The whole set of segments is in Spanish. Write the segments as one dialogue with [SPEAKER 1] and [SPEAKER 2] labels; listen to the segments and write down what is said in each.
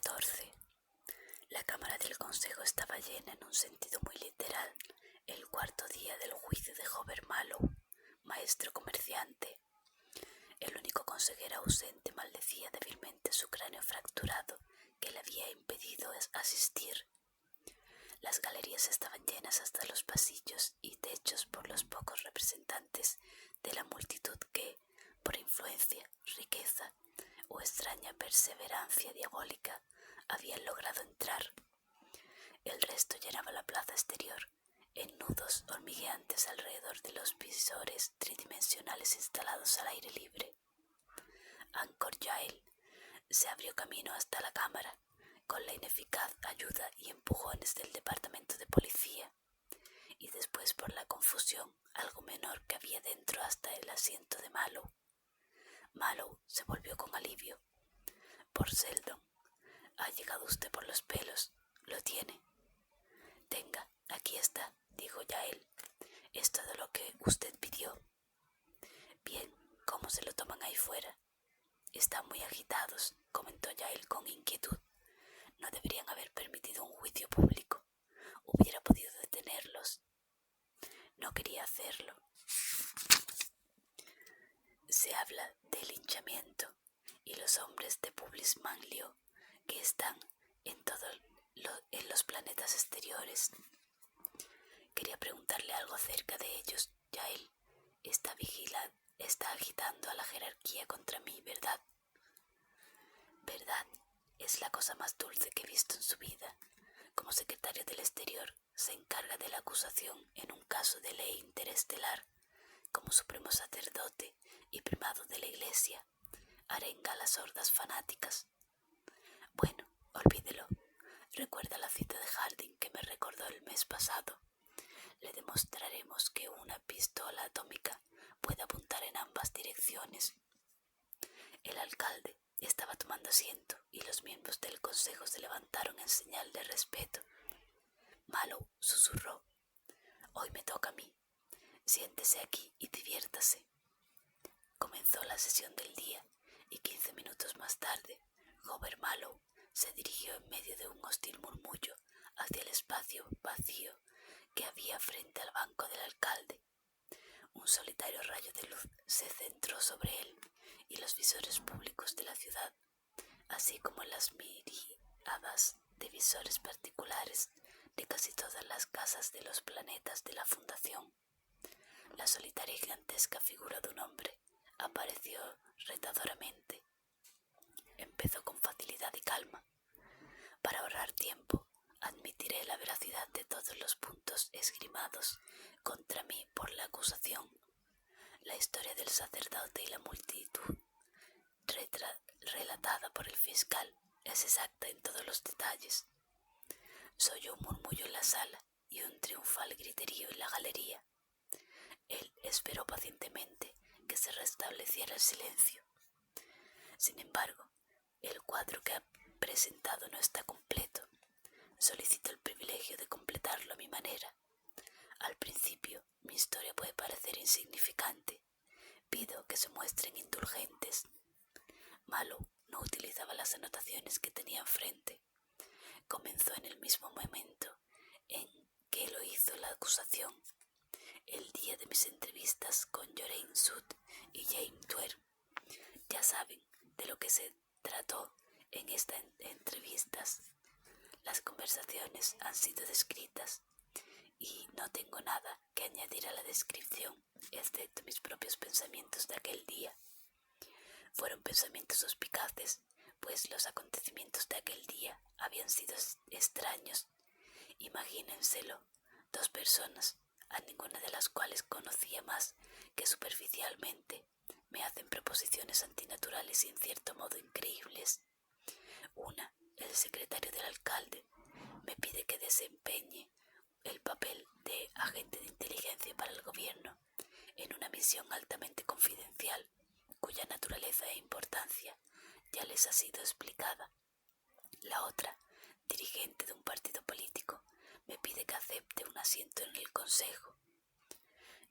[SPEAKER 1] 14. La cámara del consejo estaba llena en un sentido muy literal. El cuarto día del juicio de Hobart Mallow, maestro comerciante. El único consejero ausente maldecía débilmente su cráneo fracturado que le había impedido asistir. Las galerías estaban llenas hasta los pasillos y techos por los pocos representantes de la multitud que, por influencia, riqueza o extraña perseverancia diabólica, habían logrado entrar. El resto llenaba la plaza exterior, en nudos hormigueantes alrededor de los visores tridimensionales instalados al aire libre. Angkor Jael se abrió camino hasta la cámara, con la ineficaz ayuda y empujones del departamento de policía, y después por la confusión algo menor que había dentro hasta el asiento de Mallow. Mallow se volvió con alivio. Por Seldon, ha llegado usted por los pelos. ¿Lo tiene? Tenga, aquí está, dijo Jael. Es todo lo que usted pidió. Bien, ¿cómo se lo toman ahí fuera? Están muy agitados, comentó Jael con inquietud. No deberían haber permitido un juicio público. Hubiera podido detenerlos. No quería hacerlo. Se habla de linchamiento y los hombres de Publius Manlio que están en los planetas exteriores. Quería preguntarle algo acerca de ellos. Jael está agitando a la jerarquía contra mí, ¿verdad? ¿Verdad? Es la cosa más dulce que he visto en su vida. Como secretario del exterior, se encarga de la acusación en un caso de ley interestelar. Como supremo sacerdote y primado de la iglesia, arenga a las hordas fanáticas. Bueno, olvídelo. Recuerda la cita de Harding que me recordó el mes pasado. Le demostraremos que una pistola atómica puede apuntar en ambas direcciones. El alcalde estaba tomando asiento y los miembros del consejo se levantaron en señal de respeto. Mallow susurró: «Hoy me toca a mí. Siéntese aquí y diviértase». Comenzó la sesión del día y 15 minutos más tarde, Hobart Mallow se dirigió en medio de un hostil murmullo hacia el espacio vacío que había frente al banco del alcalde. Un solitario rayo de luz se centró sobre él y los visores públicos de la ciudad, así como las miríadas de visores particulares de casi todas las casas de los planetas de la Fundación. La solitaria y gigantesca figura de un hombre apareció retadoramente. Empezó con facilidad y calma. Para ahorrar tiempo, admitiré la veracidad de todos los puntos esgrimados contra mí por la acusación. La historia del sacerdote y la multitud, relatada por el fiscal, es exacta en todos los detalles. Se oyó un murmullo en la sala y un triunfal griterío en la galería. Él esperó pacientemente que se restableciera el silencio. Sin embargo, el cuadro que ha presentado no está completo. Solicito el privilegio de completarlo a mi manera. Al principio, mi historia puede parecer insignificante. Pido que se muestren indulgentes. Mallow no utilizaba las anotaciones que tenía enfrente. Comenzó en el mismo momento en que lo hizo la acusación, el día de mis entrevistas con Jorain Sud y James Tuer. Ya saben de lo que se trató en estas entrevistas. Las conversaciones han sido descritas y no tengo nada que añadir a la descripción, excepto mis propios pensamientos de aquel día. Fueron pensamientos suspicaces, pues los acontecimientos de aquel día habían sido extraños. Imagínenselo, 2 personas, a ninguna de las cuales conocía más que superficialmente, me hacen proposiciones antinaturales y en cierto modo increíbles. Una, el secretario del alcalde, me pide que desempeñe el papel de agente de inteligencia para el gobierno en una misión altamente confidencial, cuya naturaleza e importancia ya les ha sido explicada. La otra, dirigente de un partido político, me pide que acepte un asiento en el consejo.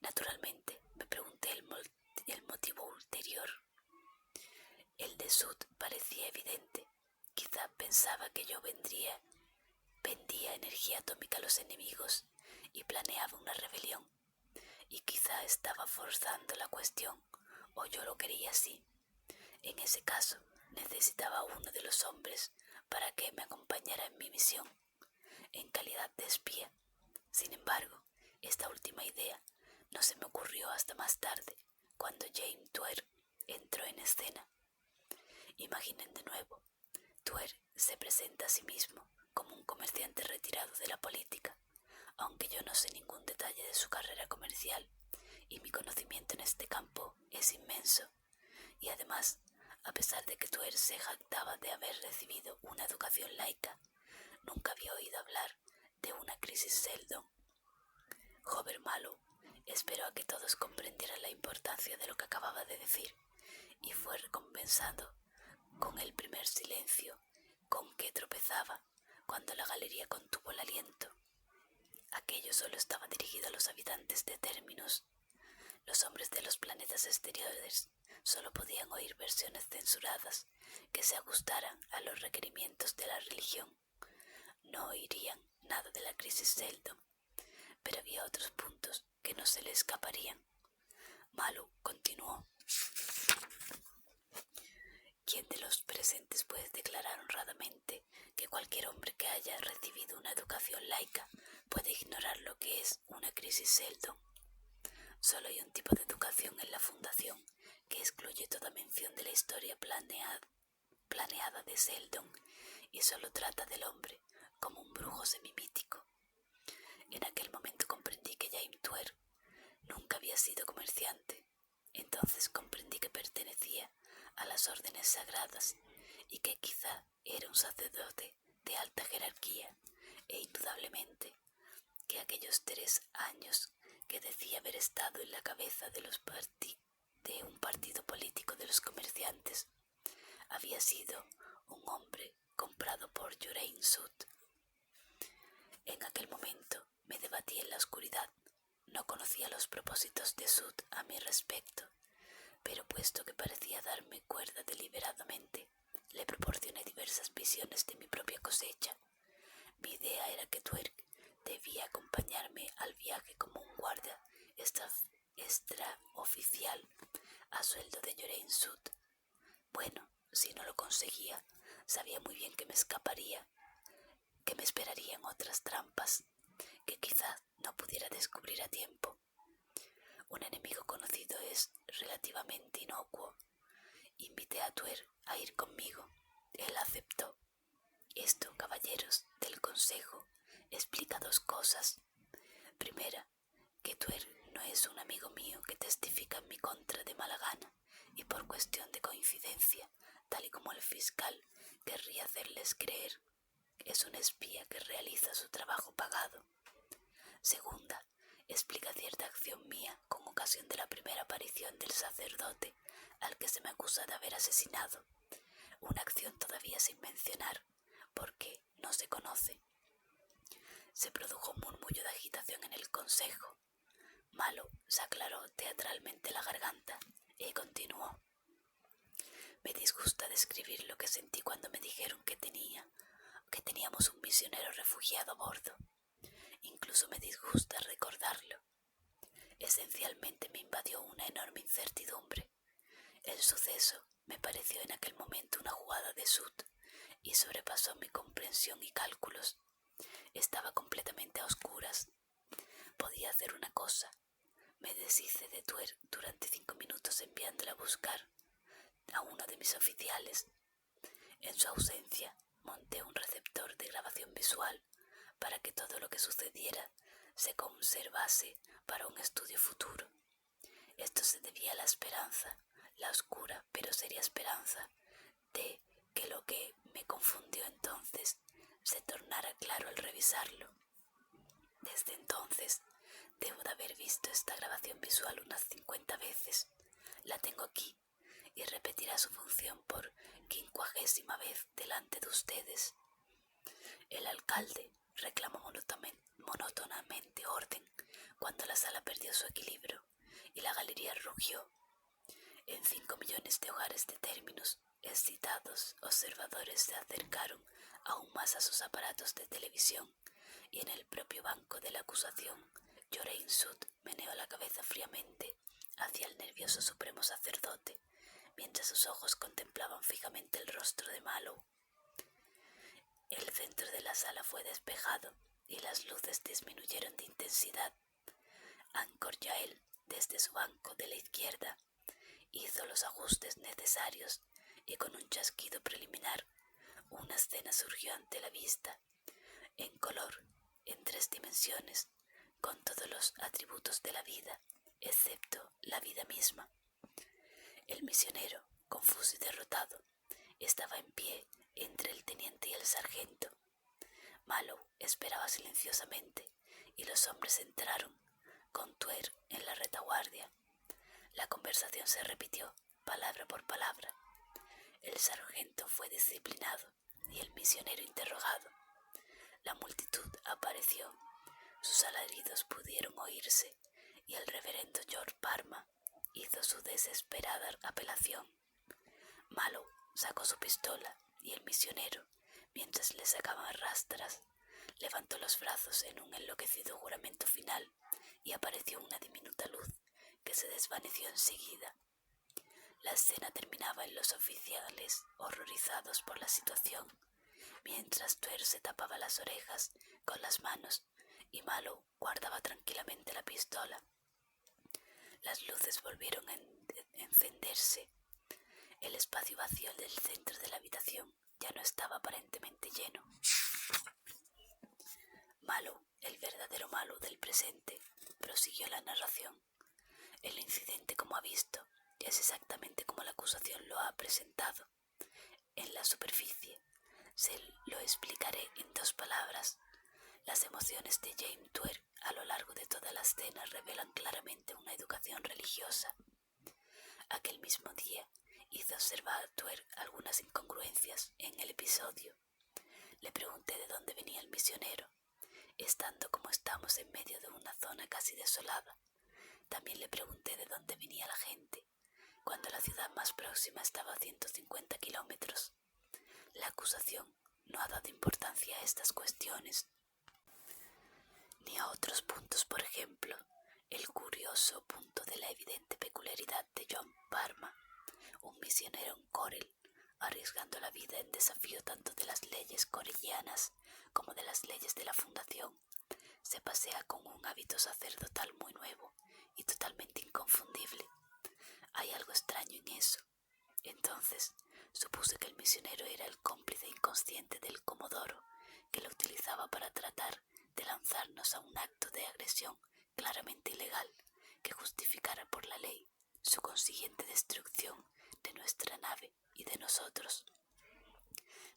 [SPEAKER 1] Naturalmente, me pregunté el motivo ulterior. El de Sud parecía evidente. Quizá pensaba que yo vendía energía atómica a los enemigos y planeaba una rebelión. Y quizá estaba forzando la cuestión, o yo lo quería así. En ese caso, necesitaba a uno de los hombres para que me acompañara en mi misión, en calidad de espía. Sin embargo, esta última idea no se me ocurrió hasta más tarde, cuando James Tuer entró en escena. Imaginen de nuevo, Tuer se presenta a sí mismo como un comerciante retirado de la política, aunque yo no sé ningún detalle de su carrera comercial y mi conocimiento en este campo es inmenso. Y además, a pesar de que Tuer se jactaba de haber recibido una educación laica, nunca había oído hablar de una crisis Seldon. Joven Mallow esperó a que todos comprendieran la importancia de lo que acababa de decir y fue recompensado con el primer silencio con que tropezaba cuando la galería contuvo el aliento. Aquello solo estaba dirigido a los habitantes de Terminus. Los hombres de los planetas exteriores solo podían oír versiones censuradas que se ajustaran a los requerimientos de la religión. No oirían nada de la crisis Seldon, pero había otros puntos que no se le escaparían. Mallow continuó. ¿Quién de los presentes puede declarar honradamente que cualquier hombre que haya recibido una educación laica puede ignorar lo que es una crisis Seldon? Solo hay un tipo de educación en la Fundación que excluye toda mención de la historia planeada de Seldon y solo trata del hombre como un brujo semimítico. En aquel momento comprendí que James Tuer nunca había sido comerciante. Entonces comprendí que pertenecía a las órdenes sagradas y que quizá era un sacerdote de alta jerarquía, e indudablemente que aquellos 3 años que decía haber estado en la cabeza de un partido político de los comerciantes había sido un hombre comprado por Jorain Sud. En aquel momento me debatí en la oscuridad. No conocía los propósitos de Sud a mi respecto, pero puesto que parecía darme cuerda deliberadamente, le proporcioné diversas visiones de mi propia cosecha. Mi idea era que Tuer debía acompañarme al viaje como un guardia extraoficial a sueldo de Jorain Sud. Bueno, si no lo conseguía, sabía muy bien que me escaparía, que me esperarían otras trampas que quizás no pudiera descubrir a tiempo. Un enemigo conocido es relativamente inocuo. Invité a Tuer a ir conmigo. Él aceptó. Esto, caballeros del Consejo, explica 2 cosas. Primera, que Tuer no es un amigo mío que testifica en mi contra de mala gana y por cuestión de coincidencia, tal y como el fiscal querría hacerles creer. Es un espía que realiza su trabajo pagado. Segunda, explica cierta acción mía con ocasión de la primera aparición del sacerdote al que se me acusa de haber asesinado. Una acción todavía sin mencionar, porque no se conoce. Se produjo un murmullo de agitación en el consejo. Mallow se aclaró teatralmente la garganta y continuó. Me disgusta describir lo que sentí cuando me dijeron que teníamos un misionero refugiado a bordo. Incluso me disgusta recordarlo. Esencialmente me invadió una enorme incertidumbre. El suceso me pareció en aquel momento una jugada de Sud y sobrepasó mi comprensión y cálculos. Estaba completamente a oscuras. Podía hacer una cosa. Me deshice de Tuer durante 5 minutos enviándole a buscar a uno de mis oficiales. En su ausencia, monté un receptor de grabación visual para que todo lo que sucediera se conservase para un estudio futuro. Esto se debía a la esperanza, la oscura pero seria esperanza, de que lo que me confundió entonces se tornara claro al revisarlo. Desde entonces, debo de haber visto esta grabación visual unas 50 veces. La tengo aquí y repetirá su función por 50ª vez delante de ustedes. El alcalde reclamó monótonamente orden cuando la sala perdió su equilibrio y la galería rugió. En 5 millones de hogares de Terminus Excitados observadores se acercaron aún más a sus aparatos de televisión y en el propio banco de la acusación, Jorein Sud meneó la cabeza fríamente hacia el nervioso supremo sacerdote, mientras sus ojos contemplaban fijamente el rostro de Mallow. El centro de la sala fue despejado y las luces disminuyeron de intensidad. Angkor Jael, desde su banco de la izquierda, hizo los ajustes necesarios y con un chasquido preliminar, una escena surgió ante la vista, en color, en 3 dimensiones, con todos los atributos de la vida, excepto la vida misma. El misionero, confuso y derrotado, estaba en pie entre el teniente y el sargento. Mallow esperaba silenciosamente y los hombres entraron, con Tuer en la retaguardia. La conversación se repitió, palabra por palabra. El sargento fue disciplinado y el misionero interrogado. La multitud apareció, sus alaridos pudieron oírse y el reverendo George Parma hizo su desesperada apelación. Mallow sacó su pistola y el misionero, mientras le sacaban rastras, levantó los brazos en un enloquecido juramento final y apareció una diminuta luz que se desvaneció enseguida. La escena terminaba en los oficiales horrorizados por la situación, mientras Tuer se tapaba las orejas con las manos y Mallow guardaba tranquilamente la pistola. Las luces volvieron a encenderse. El espacio vacío del centro de la habitación ya no estaba aparentemente lleno. Mallow, el verdadero Mallow del presente, prosiguió la narración. El incidente, como ha visto, es exactamente como la acusación lo ha presentado. En la superficie, se lo explicaré en 2 palabras. Las emociones de James Tuer a lo largo de toda la escena revelan claramente una educación religiosa. Aquel mismo día hice observar a Tuer algunas incongruencias en el episodio. Le pregunté de dónde venía el misionero, estando como estamos en medio de una zona casi desolada. También le pregunté de dónde venía la gente, cuando la ciudad más próxima estaba a 150 kilómetros. La acusación no ha dado importancia a estas cuestiones, ni a otros puntos, por ejemplo, el curioso punto de la evidente peculiaridad de John Parma, un misionero en Corel, arriesgando la vida en desafío tanto de las leyes corellianas como de las leyes de la fundación. Se pasea con un hábito sacerdotal muy nuevo y totalmente inconfundible. Hay algo extraño en eso. Entonces, supuse que el misionero era el cómplice inconsciente del Comodoro, que lo utilizaba para tratar de lanzarnos a un acto de agresión claramente ilegal, que justificara por la ley su consiguiente destrucción de nuestra nave y de nosotros.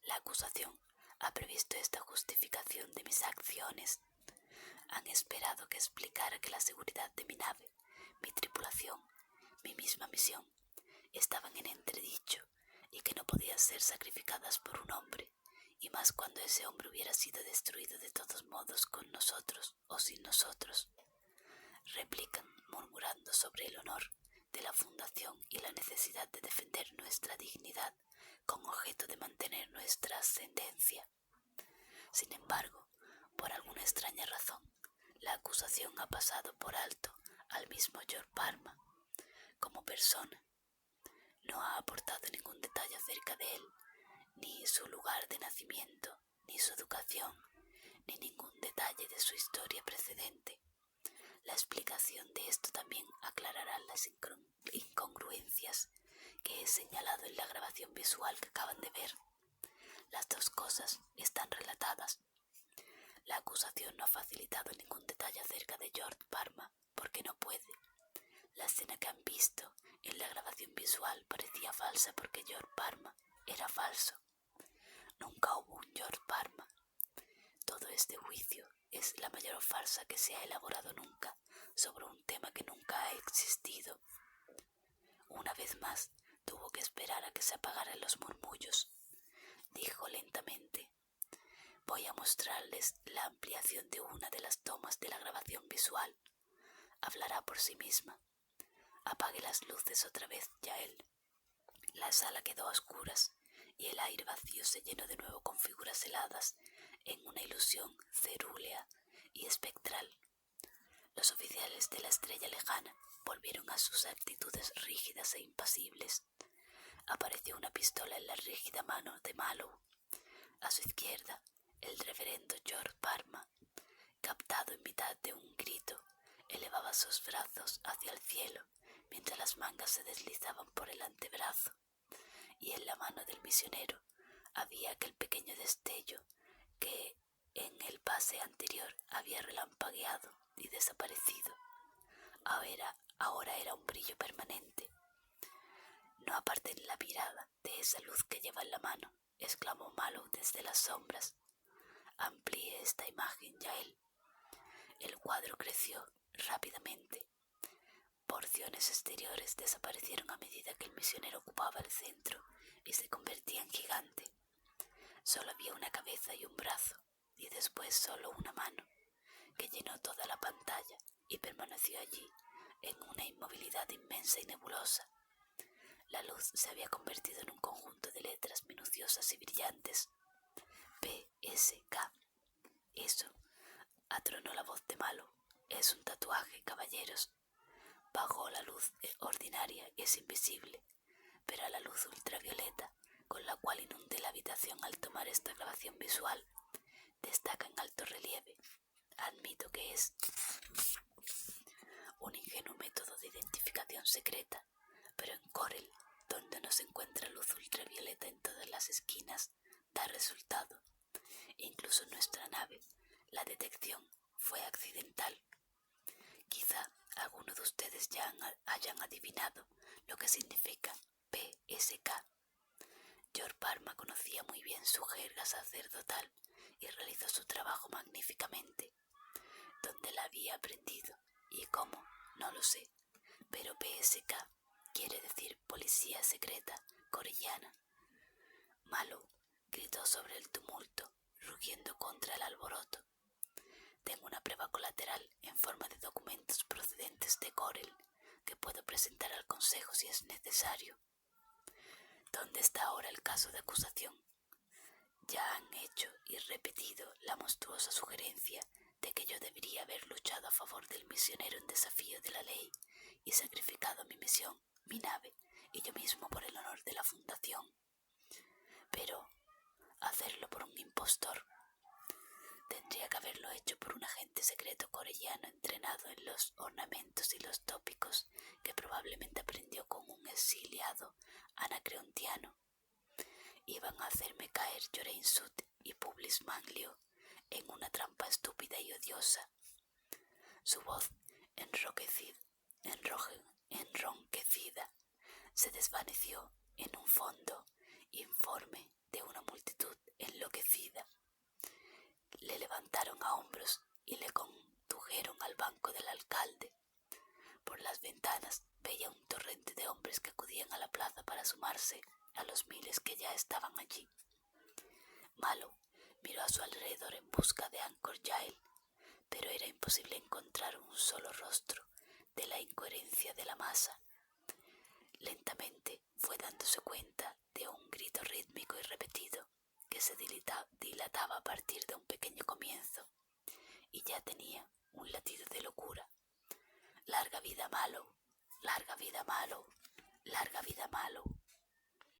[SPEAKER 1] La acusación ha previsto esta justificación de mis acciones. Han esperado que explicara que la seguridad de mi nave, mi tripulación, mi misma misión, estaban en entredicho y que no podían ser sacrificadas por un hombre, y más cuando ese hombre hubiera sido destruido de todos modos con nosotros o sin nosotros. Replican murmurando sobre el honor de la fundación y la necesidad de defender nuestra dignidad con objeto de mantener nuestra ascendencia. Sin embargo, por alguna extraña razón, la acusación ha pasado por alto al mismo George Parma como persona. No ha aportado ningún detalle acerca de él, ni su lugar de nacimiento, ni su educación, ni ningún detalle de su historia precedente. La explicación de esto también aclarará las incongruencias que he señalado en la grabación visual que acaban de ver. Las 2 cosas están relatadas. La acusación no ha facilitado ningún detalle acerca de George Parma porque no puede. La escena que han visto en la grabación visual parecía falsa porque George Parma era falso. Nunca hubo un George Parma. Todo este juicio es la mayor farsa que se ha elaborado nunca sobre un tema que nunca ha existido. Una vez más tuvo que esperar a que se apagaran los murmullos. Dijo lentamente: voy a mostrarles la ampliación de una de las tomas de la grabación visual. Hablará por sí misma. Apague las luces otra vez, Yael. La sala quedó a oscuras y el aire vacío se llenó de nuevo con figuras heladas en una ilusión cerúlea y espectral. Los oficiales de la estrella lejana volvieron a sus actitudes rígidas e impasibles. Apareció una pistola en la rígida mano de Mallow. A su izquierda, el reverendo George Parma, captado en mitad de un grito, elevaba sus brazos hacia el cielo mientras las mangas se deslizaban por el antebrazo, y en la mano del misionero había aquel pequeño destello que en el pase anterior había relampagueado y desaparecido. Ahora era un brillo permanente. «No aparten la mirada de esa luz que lleva en la mano», exclamó Mallow desde las sombras. «Amplíe esta imagen, Yael». El cuadro creció rápidamente. Porciones exteriores desaparecieron a medida que el misionero ocupaba el centro y se convertía en gigante. Solo había una cabeza y un brazo, y después solo una mano, que llenó toda la pantalla y permaneció allí en una inmovilidad inmensa y nebulosa. La luz se había convertido en un conjunto de letras minuciosas y brillantes. P.S.K. «Eso», atronó la voz de Mallow, «es un tatuaje, caballeros. Bajo la luz ordinaria es invisible, pero a la luz ultravioleta, con la cual inundé la habitación al tomar esta grabación visual, destaca en alto relieve. Admito que es un ingenuo método de identificación secreta, pero en Corel, donde no se encuentra luz ultravioleta en todas las esquinas, da resultado. Incluso en nuestra nave, la detección fue accidental. Quizá alguno de ustedes ya hayan adivinado lo que significa P.S.K. George Parma conocía muy bien su jerga sacerdotal y realizó su trabajo magníficamente. ¿Dónde la había aprendido y cómo? No lo sé, pero P.S.K. quiere decir Policía Secreta Corellana. Mallow gritó sobre el tumulto, rugiendo contra el alboroto. Tengo una prueba colateral en forma de documentos procedentes de Corel que puedo presentar al Consejo si es necesario. ¿Dónde está ahora el caso de acusación? Ya han hecho y repetido la monstruosa sugerencia de que yo debería haber luchado a favor del misionero en desafío de la ley y sacrificado mi misión, mi nave y yo mismo por el honor de la fundación. Pero hacerlo por un impostor. Tendría que haberlo hecho por un agente secreto corellano entrenado en los ornamentos y los tópicos que probablemente aprendió con un exiliado anacreontiano. Iban a hacerme caer Jorain Sud y Publius Manlio en una trampa estúpida y odiosa. Su voz enronquecida se desvaneció en un fondo informe de una multitud enloquecida. Le levantaron a hombros y le condujeron al banco del alcalde. Por las ventanas veía un torrente de hombres que acudían a la plaza para sumarse a los miles que ya estaban allí. Mallow miró a su alrededor en busca de Anchor Yael, pero era imposible encontrar un solo rostro de la incoherencia de la masa. Lentamente fue dándose cuenta de un grito rítmico y repetido que se dilataba a partir de un pequeño comienzo, y ya tenía un latido de locura. «¡Larga vida Mallow! ¡Larga vida Mallow! ¡Larga vida Mallow!».